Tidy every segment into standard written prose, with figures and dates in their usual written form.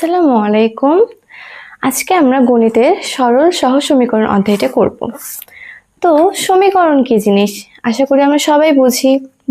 আসসালামু আলাইকুম। আজকে আমরা গণিতের সরল সহজ সমীকরণ অধ্যায়টা করব। তো সমীকরণ কি জিনিস আশা করি আমরা সবাই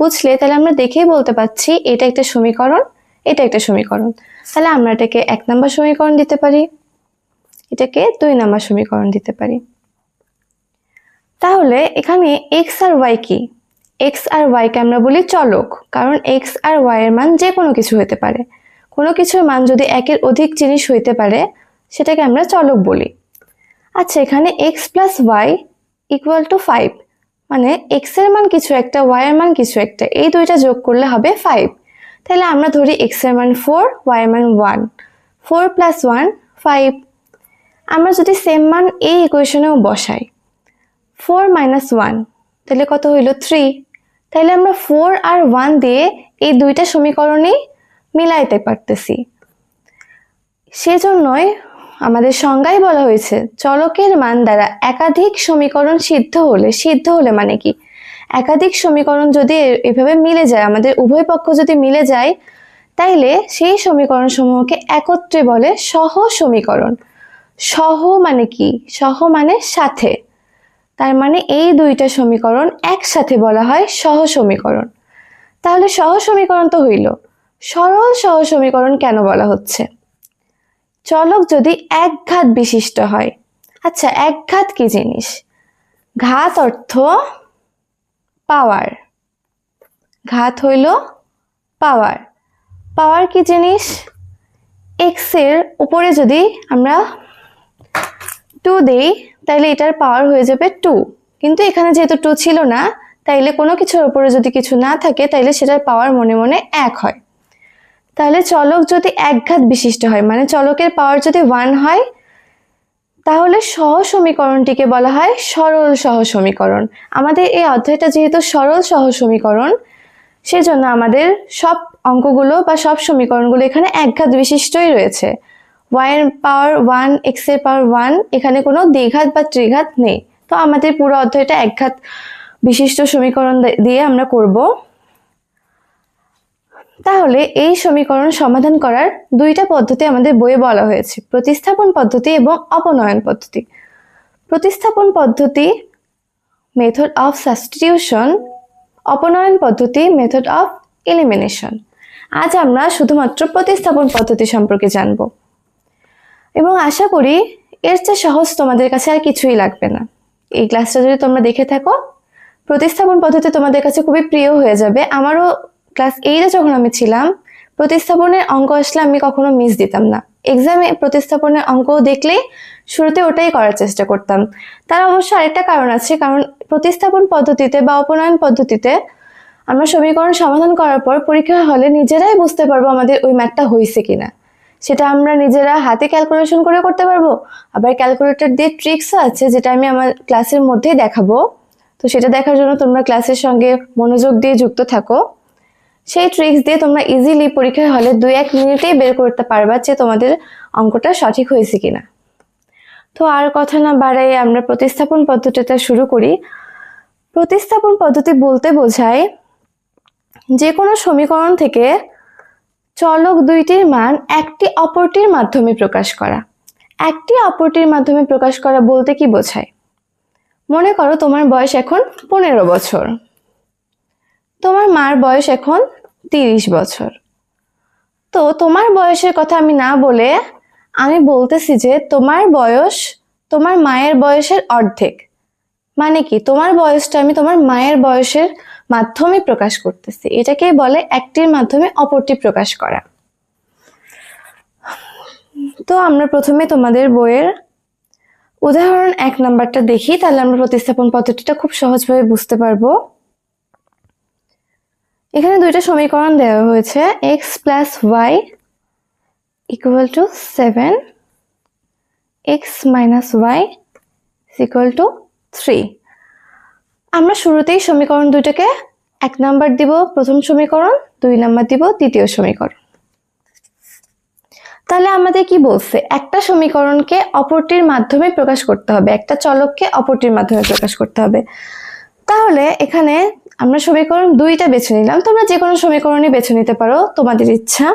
বুঝলে তাহলে আমরা দেখেই বলতে পারছি এটা একটা সমীকরণ, এটা একটা সমীকরণ। তাহলে আমরা এটাকে 1 নম্বর সমীকরণ দিতে পারি, এটাকে 2 নম্বর সমীকরণ দিতে পারি। তাহলে এখানে x আর y কি? x আর y কে আমরা বলি চলক, কারণ x আর y এর মান যে কোনো কিছু হতে পারে। কোনো কিছুর মান যদি একের অধিক জিনিস হইতে পারে সেটাকে আমরা চলক বলি। আচ্ছা, এখানে x plus y equal to 5, মানে x এর মান কিছু একটা, y এর মান কিছু একটা, এই দুইটা যোগ করলে হবে 5। তাহলে আমরা ধরি x এর মান 4, y এর মান 1, 4 প্লাস 1 5। আমরা যদি সেম মান এই ইকুয়েশনেও বসাই, 4 মাইনাস 1 তাহলে কত হইল 3। তাহলে আমরা 4 আর 1 দিয়ে এই দুইটা সমীকরণই মিলাইতে পারতেছি। সেজন্যই আমাদের সংজ্ঞায় বলা হয়েছে চলকের মান দ্বারা একাধিক সমীকরণ সিদ্ধ হলে মানে কি, একাধিক সমীকরণ যদি এভাবে মিলে যায়, আমাদের উভয় পক্ষ যদি মিলে যায়, তাইলে সেই সমীকরণ সমূহকে একত্রে বলে সহ সমীকরণ। সহ মানে কি? সহ মানে সাথে, তার মানে এই দুইটা সমীকরণ একসাথে বলা হয় সহ সমীকরণ। তাহলে সহ সমীকরণ তো হইল, সরল সহ সমীকরণ কেন বলা হচ্ছে? চলক যদি একঘাত বিশিষ্ট হয়। আচ্ছা, একঘাত কি জিনিস? ঘাত অর্থ পাওয়ার, ঘাত হইল পাওয়ার। পাওয়ার কি জিনিস? x এর উপরে যদি আমরা 2 দেই তাইলে এটার পাওয়ার হয়ে যাবে 2, কিন্তু এখানে যেহেতু 2 ছিল না, তাইলে কোনো কিছুর উপরে যদি কিছু না থাকে তাইলে সেটার পাওয়ার মনে মনে 1 হয়। তাহলে চলক যদি একঘাত বিশিষ্ট হয়, মানে চলকের পাওয়ার যদি 1 হয়, তাহলে সহ সমীকরণটিকে বলা হয় সরল সহ সমীকরণ। আমাদের এই অধ্যায়টা যেহেতু সরল সহ সমীকরণ, সেজন্য আমাদের সব অঙ্কগুলো বা সব সমীকরণগুলো এখানে একঘাত বিশিষ্টই রয়েছে। y এর পাওয়ার 1, x এর পাওয়ার 1, এখানে কোনো দ্বিঘাত বা ত্রিঘাত নেই। তো আমাদের পুরো অধ্যায়টা একঘাত বিশিষ্ট সমীকরণ দিয়ে আমরা করব। তাহলে এই সমীকরণ সমাধান করার দুইটা পদ্ধতি আমাদের বইয়ে বলা হয়েছে, প্রতিস্থাপন পদ্ধতি এবং অপনয়ন পদ্ধতি। প্রতিস্থাপন পদ্ধতি মেথড অফ সাবস্টিটিউশন, অপনয়ন পদ্ধতি মেথড অফ এলিমিনেশন। আজ আমরা শুধুমাত্র প্রতিস্থাপন পদ্ধতি সম্পর্কে জানব এবং আশা করি এর চেয়ে সহজ তোমাদের কাছে আর কিছুই লাগবে না। এই ক্লাসটা যদি তোমরা দেখে থাকো, প্রতিস্থাপন পদ্ধতি তোমাদের কাছে খুবই প্রিয় হয়ে যাবে। আমারও ক্লাস 8-এ যখন আমি ছিলাম, প্রতিস্থাপনের অঙ্ক আসলে আমি কখনো মিস দিতাম না। এক্সামে প্রতিস্থাপনের অঙ্ক দেখলেই শুরুতে ওটাই করার চেষ্টা করতাম। তার অবশ্য আরেকটা কারণ আছে, কারণ প্রতিস্থাপন পদ্ধতিতে বা অপনয়ন পদ্ধতিতে আমরা সমীকরণ সমাধান করার পর পরীক্ষা হলে নিজেরাই বুঝতে পারবো আমাদের ওই ম্যাথটা হয়েছে কিনা। সেটা আমরা নিজেরা হাতে ক্যালকুলেশন করে করতে পারবো, আবার ক্যালকুলেটর দিয়ে ট্রিক্সও আছে যেটা আমি আমার ক্লাসের মধ্যেই দেখাবো। তো সেটা দেখার জন্য তোমরা ক্লাসের সঙ্গে মনোযোগ দিয়ে যুক্ত থাকো। সেই ট্রিক্স দিয়ে তোমরা ইজিলি পরীক্ষার হলে 2-1 মিনিটেই বের করতে পারবা যে তোমাদের অঙ্কটা সঠিক হয়েছে কিনা। তো আর কথা না বাড়াই আমরা প্রতিস্থাপন পদ্ধতিটা শুরু করি। প্রতিস্থাপন পদ্ধতি বলতে বোঝায় যে কোনো সমীকরণ থেকে চলক দুইটির মান একটি অপরটির মাধ্যমে প্রকাশ করা। একটি অপরটির মাধ্যমে প্রকাশ করা বলতে কি বোঝায়? মনে করো তোমার বয়স এখন 15 বছর, তোমার মার বয়স এখন 30 বছর। তো তোমার বয়সের কথা আমি না বলে আমি বলতেছি যে তোমার বয়স তোমার মায়ের বয়সের অর্ধেক। মানে কি, তোমার বয়সটা আমি তোমার মায়ের বয়সের মাধ্যমে প্রকাশ করতেছি। এটাকেই বলে একটির মাধ্যমে অপরটি প্রকাশ করা। তো আমরা প্রথমে তোমাদের বইয়ের উদাহরণ 1 নাম্বারটা দেখি, তাহলে আমরা প্রতিস্থাপন পদ্ধতিটা খুব সহজভাবে বুঝতে পারবো। এখানে দুইটা সমীকরণ দেওয়া হয়েছে, x plus y equal to 7, x minus y equal to 3। আমরা শুরুতেই সমীকরণ দুইটাকে 1 নাম্বার দিব প্রথম সমীকরণ, 2 নাম্বার দিব দ্বিতীয় সমীকরণ। তাহলে আমাদের কি বলছে? একটা সমীকরণকে অপরটির মাধ্যমে প্রকাশ করতে হবে, একটা চলককে অপরটির মাধ্যমে প্রকাশ করতে হবে। তাহলে এখানে আমরা সমীকরণ 2টা বেছে নিলাম, তোমরা যে কোনো সমীকরণই বেছে নিতে পারো, তোমাদের ইচ্ছা।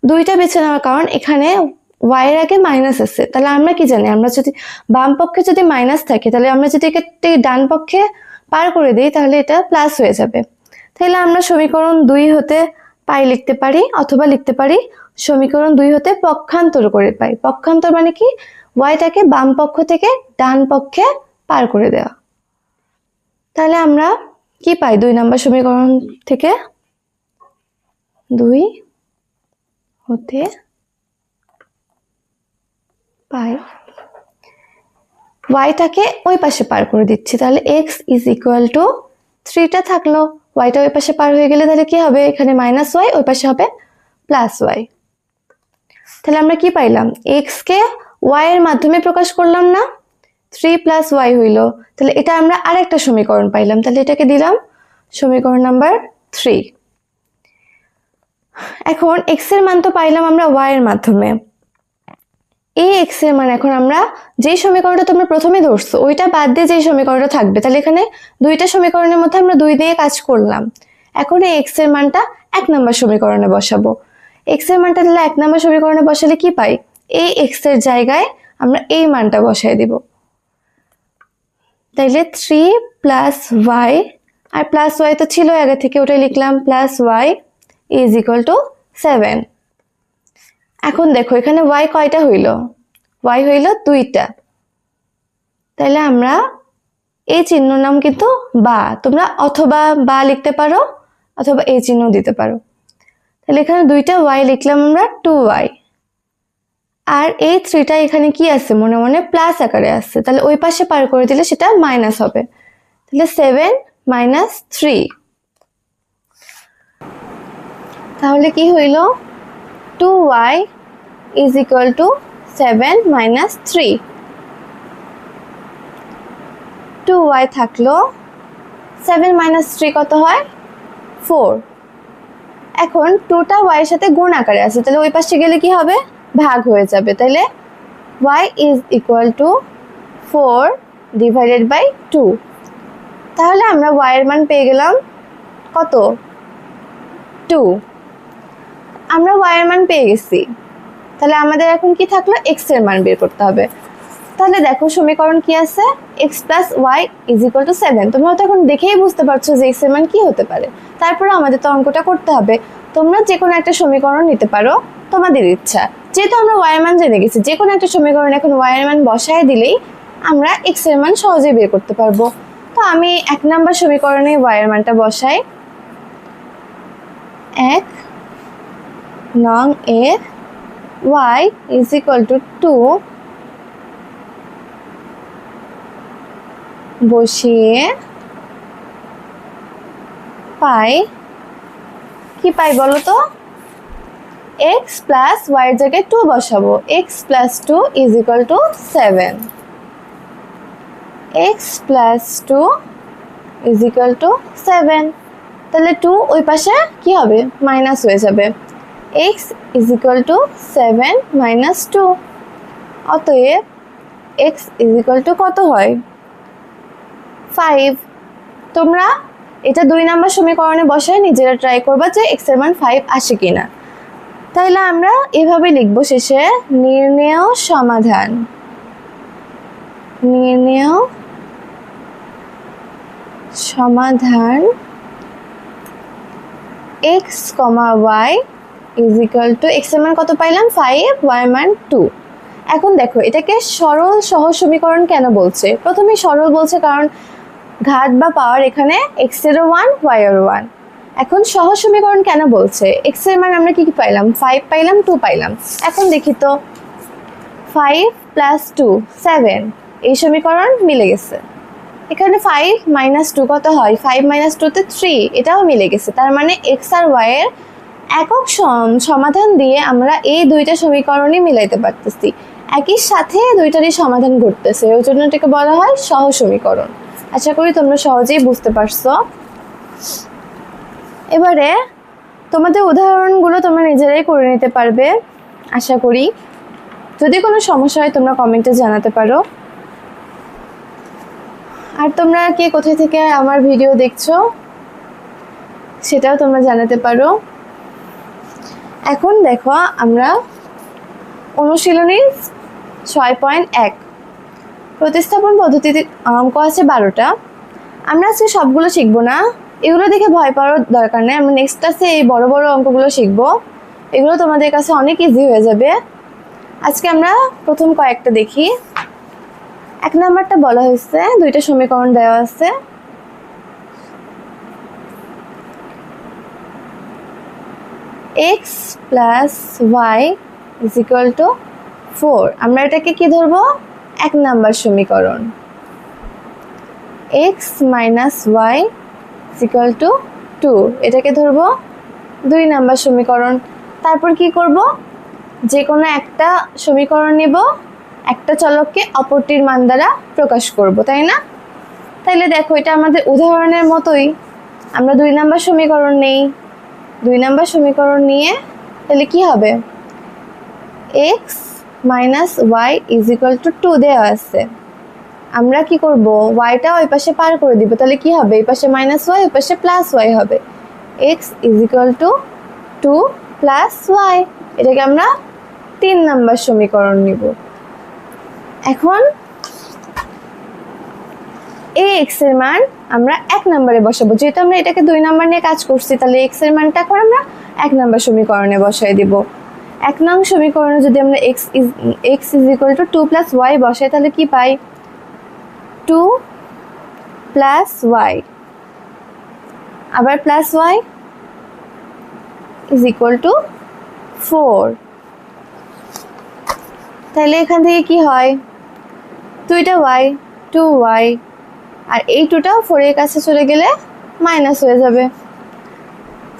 দুইটা বেছে নেওয়ার কারণ এখানে y এর আগে মাইনাস আছে, তাহলে আমরা কি জানি, আমরা যদি বাম পক্ষে যদি মাইনাস থাকে তাহলে আমরা যদি একে ডান পক্ষে পার করে দিই তাহলে এটা প্লাস হয়ে যাবে। তাহলে আমরা সমীকরণ 2 হতে পাই লিখতে পারি, অথবা লিখতে পারি সমীকরণ 2 হতে পক্ষান্তর করে পাই। পক্ষান্তর মানে কি, ওয়াইটাকে বাম পক্ষ থেকে ডান পক্ষে পার করে দেওয়া। তাহলে আমরা কি পাই 2 নম্বর সমীকরণ থেকে, 2 হতে পাই, ওয়াইটাকে ওই পাশে পার করে দিচ্ছি, তাহলে x ইজ ইকুয়াল টু 3টা থাকলো, ওয়াইটা ওই পাশে পার হয়ে গেলে তাহলে কি হবে, এখানে মাইনাস ওয়াই, ওই পাশে হবে প্লাস ওয়াই। তাহলে আমরা কি পাইলাম, x কে y এর মাধ্যমে প্রকাশ করলাম না, 3 প্লাস ওয়াই হইল, তাহলে এটা আমরা আরেকটা সমীকরণ পাইলাম, তাহলে এটাকে দিলাম সমীকরণ নাম্বার 3। এখন x এর মান তো পাইলাম আমরা y এর মাধ্যমে, এই x এর মান এখন আমরা যেই সমীকরণটা তোমরা প্রথমে ধরছো ওইটা বাদ দিয়ে যেই সমীকরণটা থাকবে, তাহলে এখানে দুইটা সমীকরণের মধ্যে আমরা 2 দিয়ে কাজ করলাম। এখন এই x এর মানটা 1 নম্বর সমীকরণে বসাবো। x এর মানটা তাহলে 1 নম্বর সমীকরণে বসালে কি পাই, এই x এর জায়গায় আমরা এই মানটা বসাই দিব, তাইলে 3 প্লাস ওয়াই, আর প্লাস ওয়াই তো ছিল আগে থেকে, ওটাই লিখলাম, plus Y is equal to 7। এখন দেখো এখানে y কয়টা হইল, y হইল 2টা, তাহলে আমরা এই চিহ্ন নাম কিন্তু বা, তোমরা অথবা বা লিখতে পারো অথবা এই চিহ্ন দিতে পারো। তাহলে এখানে 2টা y লিখলাম আমরা 2y, আর এই 3টা এখানে কি আছে, মনে মনে প্লাস আকারে আছে, তাহলে ওই পাশে পার করে দিলে সেটা মাইনাস হবে, তাহলে 7 মাইনাস 3, তাহলে কি হইল 2y is equal to 7 minus 3, 2y থাকলো, 7 minus 3 কত হয় 4। এখন 2টা y এর সাথে গুণ আকারে আছে, তাহলে ওই পাশে গেলে কি হবে, ভাগ হয়ে যাবে, তাহলে y is equal to 4 divided by 2, তাহলে আমরা y এর মান পেয়ে গেলাম কত 2, আমরা y এর মান পেয়ে গেছি। তাহলে আমাদের এখন কি থাকলো, x এর মান বের করতে হবে। তাহলে দেখো সমীকরণ কি আছে, x plus Y is equal to 7। তোমরা তো এখন দেখেই বুঝতে পারছো যে x এর মান কি হতে পারে, তারপরে আমাদের তো অঙ্কটা করতে হবে। তোমরা যে কোনো একটা সমীকরণ নিতে পারো, তোমাদের ইচ্ছা, যেহেতু আমরা y এর মান জেনে গেছি, যে কোনো একটা সমীকরণ এখন y এর মান বসায় দিলেই আমরা x এর মান সহজেই বের করতে পারবো। তো আমি 1 নম্বর সমীকরণে y এর মানটা বসাই, 1 নং এর y is equal to 2 বসিয়ে পাই, কি পাই বলো তো, x প্লাস y এর জায়গায় 2 বসাবো, x plus 2 is equal to 7, x plus 2 is equal to 7, তাহলে 2 ওই পাশে কি হবে, মাইনাস হয়ে যাবে, x is equal to 7 minus 2, অতএব x is equal to কত হয় 5। তোমরা এটা 2 নম্বর সমীকরণে বসায় নিজেরা ট্রাই করবা যে x এর মান 5 আসে কিনা। তাইলে আমরা এভাবে লিখবো শেষে, নির্ণেয় সমাধান, নির্ণেয় সমাধান x, y is equal to, x এর মান কত পাইলাম 5, y এর মান 2। এখন দেখো এটাকে সরল সহজ সমীকরণ কেন বলছে, প্রথমে সরল বলছে কারণ ঘাত বা পাওয়ার এখানে x এরও 1 y এরও 1। এখন সহজ সমীকরণ কেন বলছে, x এর মান আমরা কি কি পাইলাম, 5 পাইলাম, 2 পাইলাম। এখন দেখি তো 5 প্লাস 2 7, এই সমীকরণ মিলে গেছে। এখানে 5 মাইনাস 2 কত হয়, 5 মাইনাস 2 তে 3, এটাও মিলে গেছে। তার মানে x আর y এর একক সমাধান দিয়ে আমরা এই দুইটা সমীকরণই মিলাইতে পারতেছি, একই সাথে দুইটারই সমাধান ঘটতেছে, ওই জন্য এটাকে বলা হয় সহজ সমীকরণ। আশা করি তোমরা সহজেই বুঝতে পারছো। এবারে তোমাদের উদাহরণগুলো তোমরা নিজেরাই করে নিতে পারবে আশা করি। যদি কোনো সমস্যা হয় তোমরা কমেন্টে জানাতে পারো। আর তোমরা কে কোথায় থেকে আমার ভিডিও দেখছো সেটাও তোমরা জানাতে পারো। এখন দেখো আমরা অনুশীলনী 6.1 প্রতিস্থাপন পদ্ধতিতে অঙ্ক আছে 12টা। আমরা আজকে সবগুলো শিখবো না, এগুলো দেখে ভয় পাওয়ার দরকার নেই। আমরা নেক্সট ক্লাসে এই বড় বড় অঙ্কগুলো শিখবো, এগুলো তোমাদের কাছে অনেক ইজি হয়ে যাবে। আজকে আমরা প্রথম কয়েকটা দেখি। 1 নাম্বারটা বলা হয়েছে দুইটা সমীকরণ দেওয়া আছে। x plus y is equal to 4। আমরা এটাকে কি ধরবো? 1 নাম্বার সমীকরণ। x minus y is equal to 2, এটাকে ধরবো 2 নাম্বার সমীকরণ। তারপর কি করব? যে কোনো একটা সমীকরণ নেব, একটা চলককে অপরটির মান দ্বারা প্রকাশ করব, তাই না? তাইলে দেখো এটা আমাদের উদাহরণের মতোই। আমরা 2 নাম্বার সমীকরণ নেই, 2 নাম্বার সমীকরণ নিয়ে তাহলে কি হবে? x minus Y is equal to 2 দেওয়া আছে। আমরা কি করব? ওয়াইটা ওই পাশে পার করে দিব, তাহলে কি হবে? এই পাশে মাইনাস ওয়াই, ওই পাশে প্লাস ওয়াই হবে। x is equal to 2 plus Y, এটাকে আমরা 3 নাম্বার সমীকরণ নিব। এখন এই x এর মান আমরা 1 নম্বরে বসাবো, যেহেতু আমরা এটাকে 2 নাম্বার নিয়ে কাজ করছি, তাহলে x এর মানটা এখন আমরা 1 নাম্বার সমীকরণে বসাই দিব। 1 নং সমীকরণে যদি আমরা x is equal to 2 plus Y বসাই, তাহলে কি পাই? 2 প্লাস ওয়াই, আবার plus Y is equal to 4। তাহলে এখান থেকে কি হয়? 2টা ওয়াই, 2y, আর এই 2টা 4 এর কাছে চলে গেলে মাইনাস হয়ে যাবে।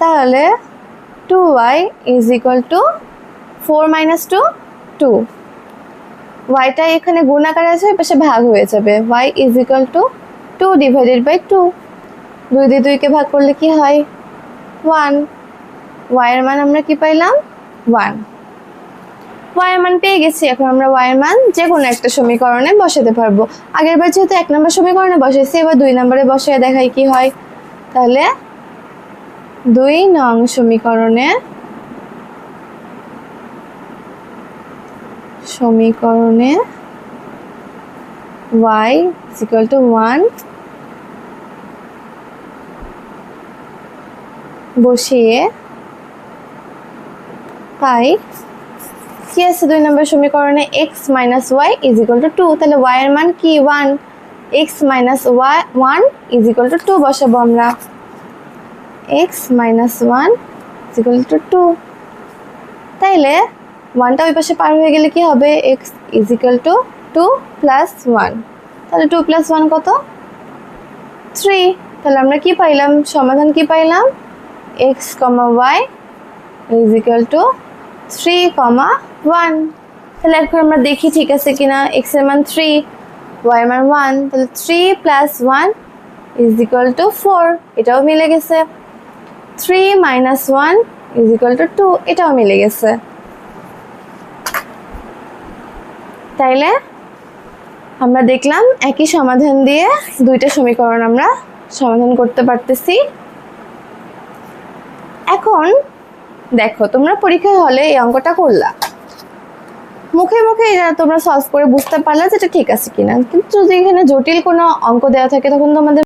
তাহলে 2y is equal to 4 minus 2, 2। ওয়াইটা এখানে গুণ আকারে আছে, পাশে ভাগ হয়ে যাবে। y is equal to 2 divided by 2। 2 দিয়ে 2কে ভাগ করলে কি হয়? 1। y এর মান আমরা কি পাইলাম? 1। y এর মান পেয়ে গেছি। এখন আমরা y এর মান যে কোনো একটা সমীকরণে বসাতে পারবো। আগেরবার যেহেতু 1 নম্বর সমীকরণে বসাইছি, এবার 2 নম্বরে বসিয়ে দেখাই কি হয়। তাহলে 2 নং সমীকরণে y is equal to 1 বসিয়ে পাই কি আছে? 2 নম্বর সমীকরণে x minus Y is equal to 2, তাহলে y এর মান কি? 1। x minus Y 1 is equal to 2 বসাবো আমরা। x minus 1 is equal to 2। তাইলে 1টা ওই পাশে পার হয়ে গেলে কি হবে? x is equal to 2 plus 1। তাহলে 2 প্লাস 1 কত? 3। তাহলে আমরা কি পাইলাম? সমাধান কি পাইলাম? x, y is equal two 3, 1। তাহলে এখন আমরা দেখি ঠিক আছে কিনা। x এর মান 3, y এর মান 1, তাহলে 3 প্লাস 1 ইজ ইকুয়াল টু 4, এটাও মিলে গেছে। 3 মাইনাস 1 ইজ ইকুয়াল টু 2, এটাও মিলে গেছে। তাইলে আমরা দেখলাম একই সমাধান দিয়ে 2টা সমীকরণ আমরা সমাধান করতে পারতেছি। এখন দেখো, তোমরা পরীক্ষা হলে এই অঙ্কটা করলা, মুখে মুখে এটা তোমরা সলভ করে বুঝতে পারলা যে এটা ঠিক আছে কিনা। কিন্তু যদি এখানে জটিল কোনো অঙ্ক দেওয়া থাকে, তখন তোমাদের